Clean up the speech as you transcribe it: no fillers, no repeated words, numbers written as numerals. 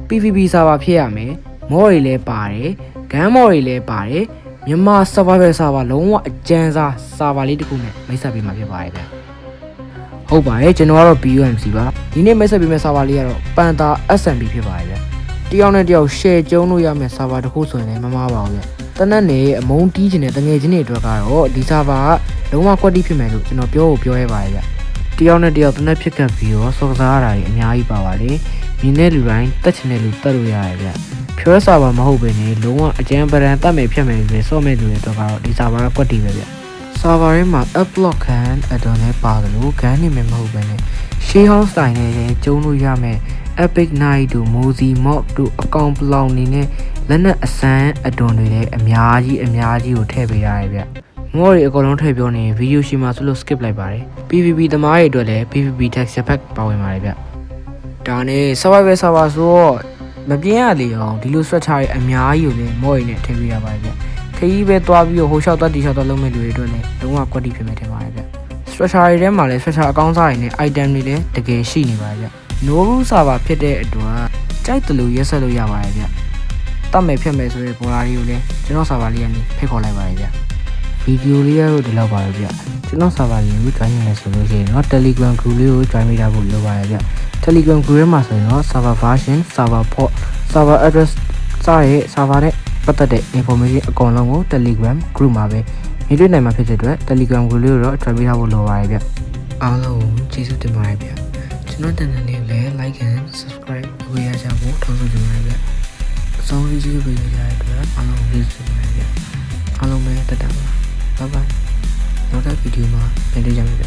PVP ဆာဗာဖြစ်ရမယ်မော်တွေလည်းပါတယ်ဂမ်းမော်တွေလည်းပါတယ်မြန်မာ survival ဆာဗာလုံးဝအကျန်းစားဆာဗာလေးတစ်ခုနဲ့မိတ်ဆက်ပေးမှာဖြစ်ပါတယ်ဗျဟုတ်ပါတယ်ကျွန်တော်ကတော့ BUMC ပါဒီနေ့မိတ်ဆက်ပေးမယ့်ဆာဗာလေးကတော့ပန်တာ SMB ဖြစ်ပါတယ်ဗျတယောက်နဲ့တယောက် share ကျုံးလို့ရမယ့်ဆာဗာတစ်ခုဆိုရင်လည်းမမှားပါဘူးဗျတနက်နဲ့အမုန်းတီးခြင်းနဲ့တငယ်ချင်းတွေအတွက်ကတော့ဒီဆာဗာကလုံးဝကွက်တီးဖြစ်မယ်လို့ကျွန်တော်ပြောရဲပါတယ်ဗျတယောက်နဲ့တယောက်တနက်ဖြစ်ခဲ့ပြီးတော့စော်ကစားရတာကြီးအများကြီးပါပါလေမြင်တဲ့လူတိုင်းတက်ချင်တဲ့လူတက်လို့ရတယ်ဗျဖြိုးဆာဗာမဟုတ်ဘဲနဲ့လုံးဝအကျန်းပရန်တက်မယ်ဖြတ်မယ်ဆိုစော့မဲ့လူတွေတော့ကတော့ဒီဆာဗာကကွက်တီးပဲဗျဆာဗာထဲမှာ upload ခံအတော်နဲ့ပါတယ်လို့ဂန်းနေမယ်မဟုတ်ဘဲနဲ့ share house တိုင်းနဲ့ကျုံလို့ရမယ် epic night တို့ mozi mob တို့အကောင့်ပလောင်နေနဲ့လက်နက်အစမ်းအတွန်တွေလည်းအများကြီးကိုထည့်ပေးရတယ်ဗျမော်ရီအကုန်လုံးထည့်ပြောနေဗီဒီယိုရှိမှဆိုလို့ skip လိုက်ပါတယ် PVP သမားတွေအတွက်လည်း PVP texture pack ပါဝင်ပါတယ်ဗျဒါနဲ့ survival server ဆိုတော့မပြင်းရလေအောင်ဒီလို structure တွေအများကြီးကိုလည်းမော်ရီနဲ့ထည့်ပေးရပါတယ်ဗျခရီးပဲသွားပြီးတော့ဟိုလျှောက်တက်တီလျှောက်တက်လုံးမဲ့လူတွေအတွက်လည်းလုံးဝကွက်တီဖြစ်မယ်ထင်ပါတယ်ဗျ structure တွေထဲမှာလည်း structure အကောင်းစားတွေနဲ့ item တွေလည်းတကယ်ရှိနေပါတယ်ဗျ no rule server ဖြစ်တဲ့အတွက်ကြိုက်တယ်လို့ရက်ဆက်လို့ရပါတယ်ဗျတတ်မယ်ဖြစ်မယ်ဆိုတဲ့ပေါ်လာလေးကိုလည်းကျွန်တော် server လေးကနေဖိတ်ခေါ်လိုက်ပါတယ်ဗျဗီဒီယိုလေးကတော့ဒီလောက်ပါပဲဗျကျွန်တော် server လေးကို join နေဆိုလို့ရှိရင်တော့ Telegram group လေးကို join မိတာဖို့လိုပါတယ်ဗျ Telegram group ထဲမှာဆိုရင်တော့ server version server port server address စတဲ့ server နဲ့ပတ်သက်တဲ့ information အကုန်လုံးကို Telegram group မှာပဲမြင်တွေ့နိုင်မှာဖြစ်တဲ့အတွက် Telegram group လေးကိုတော့ join မိတာဖို့လိုပါတယ်ဗျအားလုံးကျေးဇူးတင်ပါတယ်ဗျကျွန်တော်တင်တဲ့နေ့လည်း like and subscribe လုပ်ရကြဖို့ထောက်ဆိုချင်ပါတယ်ဗျအဆုံးလေးကျေးဇူးပေးကြတဲ့အတွက်အားလုံးကျေးဇူးတင်ပါတယ်ဗျအားလုံးပဲတက်တာပါ bye bye နောက်တဲ့ဗီဒီယိုမှာပြန်တွေ့ကြမယ်ဗျ